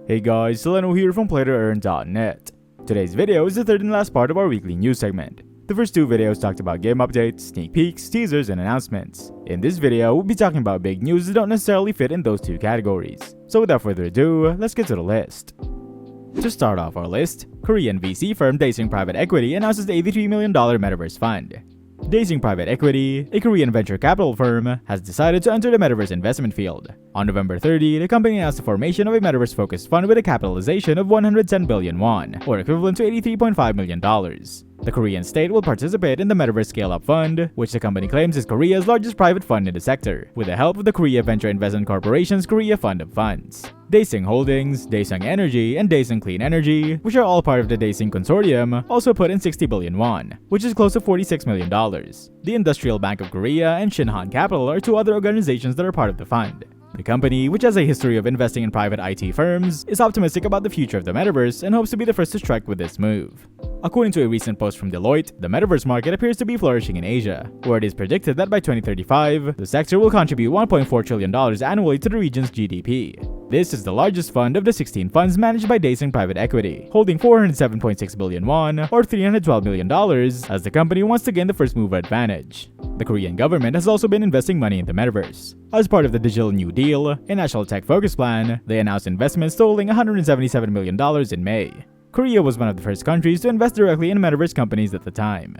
Hey guys, Soleno here from PlayToEarn.net. Today's video is the third and last part of our weekly news segment. The first two videos talked about game updates, sneak peeks, teasers, and announcements. In this video, we'll be talking about big news that don't necessarily fit in those two categories. So without further ado, let's get to the list. To start off our list, Korean VC firm Daesung Private Equity announces the $83 million metaverse fund. Daesung Private Equity, a Korean venture capital firm, has decided to enter the metaverse investment field. On November 30, the company announced the formation of a metaverse-focused fund with a capitalization of 110 billion won, or equivalent to $83.5 million. The Korean state will participate in the Metaverse Scale-Up Fund, which the company claims is Korea's largest private fund in the sector, with the help of the Korea Venture Investment Corporation's Korea Fund of Funds. Daesung Holdings, Daesung Energy, and Daesung Clean Energy, which are all part of the Daesung Consortium, also put in 60 billion won, which is close to $46 million. The Industrial Bank of Korea and Shinhan Capital are two other organizations that are part of the fund. The company, which has a history of investing in private IT firms, is optimistic about the future of the metaverse and hopes to be the first to strike with this move. According to a recent post from Deloitte, the metaverse market appears to be flourishing in Asia, where it is predicted that by 2035, the sector will contribute $1.4 trillion annually to the region's GDP. This is the largest fund of the 16 funds managed by Daesung Private Equity, holding 407.6 billion won, or $312 million, as the company wants to gain the first mover advantage. The Korean government has also been investing money in the metaverse. As part of the Digital New Deal, a national tech focus plan, they announced investments totaling $177 million in May. Korea was one of the first countries to invest directly in metaverse companies at the time.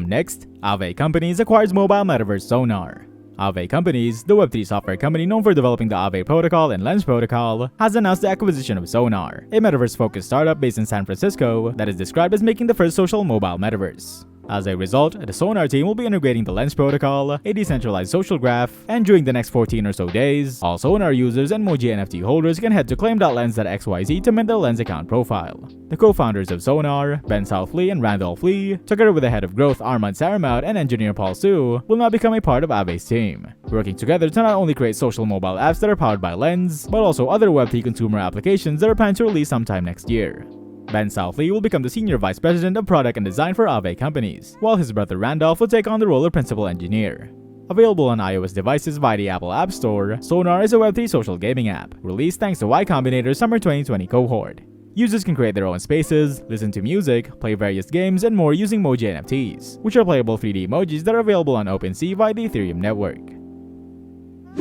Next, Aave Companies acquires mobile metaverse Sonar. Aave Companies, the Web3 software company known for developing the Aave protocol and Lens protocol, has announced the acquisition of Sonar, a metaverse-focused startup based in San Francisco that is described as making the first social mobile metaverse. As a result, the Sonar team will be integrating the Lens protocol, a decentralized social graph, and during the next 14 or so days, all Sonar users and Moji NFT holders can head to claim.lens.xyz to mint their Lens account profile. The co-founders of Sonar, Ben Southlee and Randolph Lee, together with the head of growth Armand Saramat and engineer Paul Su, will now become a part of Aave's team, working together to not only create social mobile apps that are powered by Lens, but also other Web3 consumer applications that are planned to release sometime next year. Ben Southlee will become the Senior Vice President of Product and Design for Aave Companies, while his brother Randolph will take on the role of Principal Engineer. Available on iOS devices via the Apple App Store, Sonar is a Web3 social gaming app, released thanks to Y Combinator's Summer 2020 cohort. Users can create their own spaces, listen to music, play various games, and more using Moji NFTs, which are playable 3D emojis that are available on OpenSea via the Ethereum network.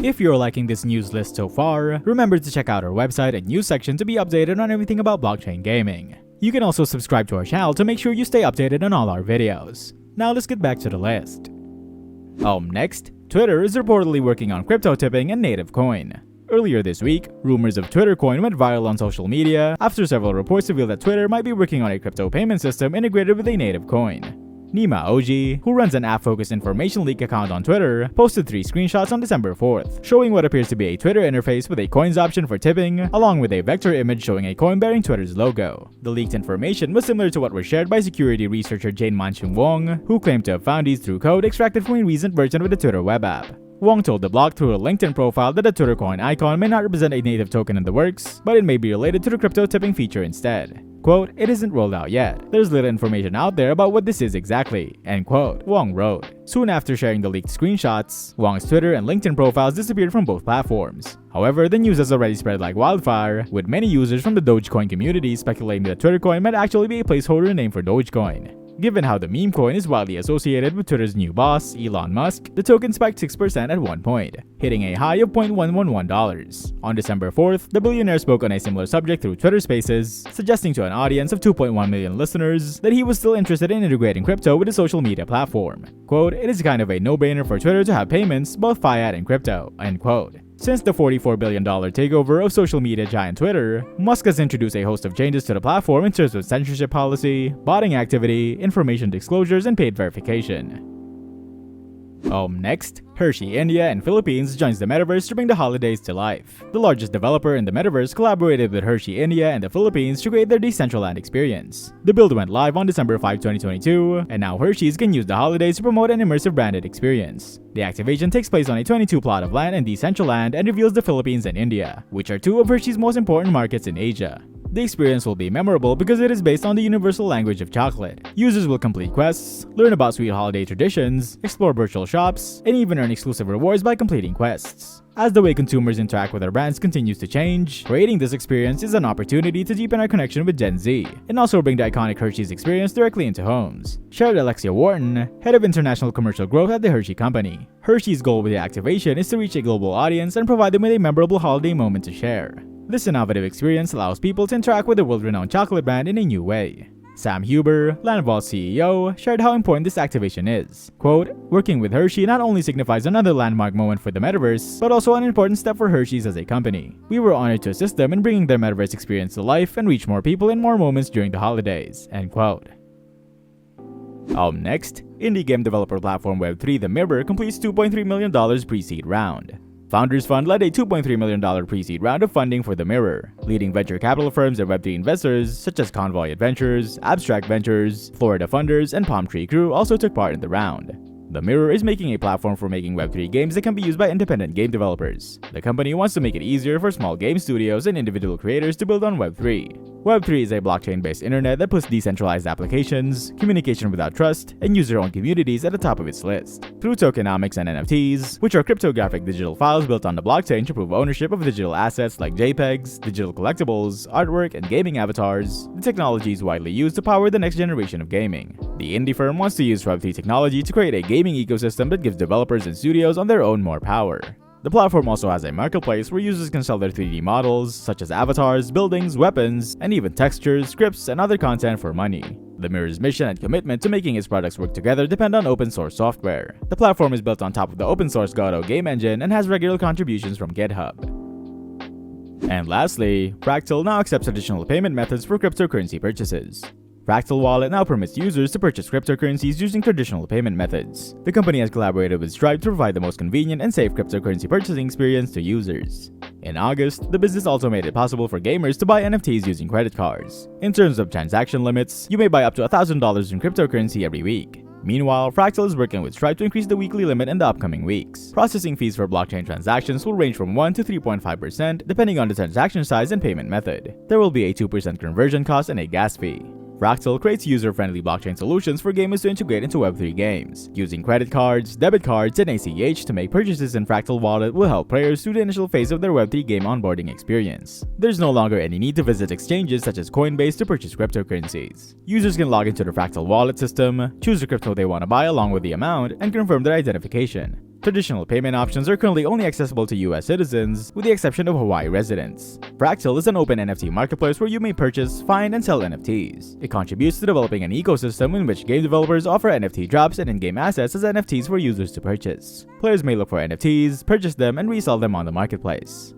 If you're liking this news list so far, remember to check out our website and news section to be updated on everything about blockchain gaming. You can also subscribe to our channel to make sure you stay updated on all our videos. Now let's get back to the list. Next, Twitter is reportedly working on crypto tipping and native coin. Earlier this week, rumors of Twitter coin went viral on social media after several reports revealed that Twitter might be working on a crypto payment system integrated with a native coin. Nima Oji, who runs an app-focused information leak account on Twitter, posted 3 screenshots on December 4th, showing what appears to be a Twitter interface with a coins option for tipping, along with a vector image showing a coin bearing Twitter's logo. The leaked information was similar to what was shared by security researcher Jane Manchung Wong, who claimed to have found these through code extracted from a recent version of the Twitter web app. Wong told the blog through a LinkedIn profile that the Twitter coin icon may not represent a native token in the works, but it may be related to the crypto tipping feature instead. Quote, "It isn't rolled out yet. There's little information out there about what this is exactly," end quote, Wong wrote. Soon after sharing the leaked screenshots, Wong's Twitter and LinkedIn profiles disappeared from both platforms. However, the news has already spread like wildfire, with many users from the Dogecoin community speculating that Twitter coin might actually be a placeholder name for Dogecoin. Given how the meme coin is widely associated with Twitter's new boss, Elon Musk, the token spiked 6% at one point, hitting a high of $0.111. On December 4th, the billionaire spoke on a similar subject through Twitter Spaces, suggesting to an audience of 2.1 million listeners that he was still interested in integrating crypto with the social media platform. Quote, "It is kind of a no-brainer for Twitter to have payments, both fiat and crypto," end quote. Since the $44 billion takeover of social media giant Twitter, Musk has introduced a host of changes to the platform in terms of censorship policy, botting activity, information disclosures, and paid verification. Next, Hershey India and Philippines joins the metaverse to bring the holidays to life. The largest developer in the metaverse collaborated with Hershey India and the Philippines to create their Decentraland experience. The build went live on December 5, 2022, and now Hershey's can use the holidays to promote an immersive branded experience. The activation takes place on a 22 plot of land in Decentraland and reveals the Philippines and India, which are two of Hershey's most important markets in Asia. The experience will be memorable because it is based on the universal language of chocolate. Users will complete quests, learn about sweet holiday traditions, explore virtual shops, and even earn exclusive rewards by completing quests. As the way consumers interact with our brands continues to change, creating this experience is an opportunity to deepen our connection with Gen Z, and also bring the iconic Hershey's experience directly into homes, shared Alexia Wharton, head of international commercial growth at the Hershey Company. Hershey's goal with the activation is to reach a global audience and provide them with a memorable holiday moment to share. This innovative experience allows people to interact with the world-renowned chocolate brand in a new way. Sam Huber, Landvault's CEO, shared how important this activation is. Quote, "Working with Hershey not only signifies another landmark moment for the metaverse, but also an important step for Hershey's as a company. We were honored to assist them in bringing their metaverse experience to life and reach more people in more moments during the holidays." End quote. Next, indie game developer platform Web3 The Mirror completes $2.3 million pre-seed round. Founders Fund led a $2.3 million pre-seed round of funding for The Mirror. Leading venture capital firms and Web3 investors such as Convoy Adventures, Abstract Ventures, Florida Funders, and Palm Tree Crew also took part in the round. The Mirror is making a platform for making Web3 games that can be used by independent game developers. The company wants to make it easier for small game studios and individual creators to build on Web3. Web3 is a blockchain-based internet that puts decentralized applications, communication without trust, and user-owned communities at the top of its list. Through tokenomics and NFTs, which are cryptographic digital files built on the blockchain to prove ownership of digital assets like JPEGs, digital collectibles, artwork, and gaming avatars, the technology is widely used to power the next generation of gaming. The indie firm wants to use Web3 technology to create a gaming ecosystem that gives developers and studios on their own more power. The platform also has a marketplace where users can sell their 3D models, such as avatars, buildings, weapons, and even textures, scripts, and other content for money. The Mirror's mission and commitment to making its products work together depend on open source software. The platform is built on top of the open source Godot game engine and has regular contributions from GitHub. And lastly, Fractal now accepts additional payment methods for cryptocurrency purchases. Fractal Wallet now permits users to purchase cryptocurrencies using traditional payment methods. The company has collaborated with Stripe to provide the most convenient and safe cryptocurrency purchasing experience to users. In August, the business also made it possible for gamers to buy NFTs using credit cards. In terms of transaction limits, you may buy up to $1,000 in cryptocurrency every week. Meanwhile, Fractal is working with Stripe to increase the weekly limit in the upcoming weeks. Processing fees for blockchain transactions will range from 1 to 3.5% depending on the transaction size and payment method. There will be a 2% conversion cost and a gas fee. Fractal creates user-friendly blockchain solutions for gamers to integrate into Web3 games. Using credit cards, debit cards, and ACH to make purchases in Fractal Wallet will help players through the initial phase of their Web3 game onboarding experience. There's no longer any need to visit exchanges such as Coinbase to purchase cryptocurrencies. Users can log into the Fractal Wallet system, choose the crypto they want to buy along with the amount, and confirm their identification. Traditional payment options are currently only accessible to US citizens, with the exception of Hawaii residents. Fractal is an open NFT marketplace where you may purchase, find, and sell NFTs. It contributes to developing an ecosystem in which game developers offer NFT drops and in-game assets as NFTs for users to purchase. Players may look for NFTs, purchase them, and resell them on the marketplace.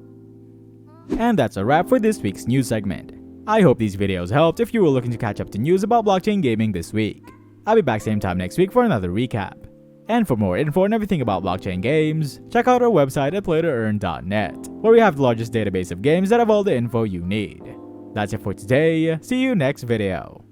And that's a wrap for this week's news segment. I hope these videos helped if you were looking to catch up to news about blockchain gaming this week. I'll be back same time next week for another recap. And for more info and everything about blockchain games, check out our website at PlayToEarn.net, where we have the largest database of games that have all the info you need. That's it for today, see you next video.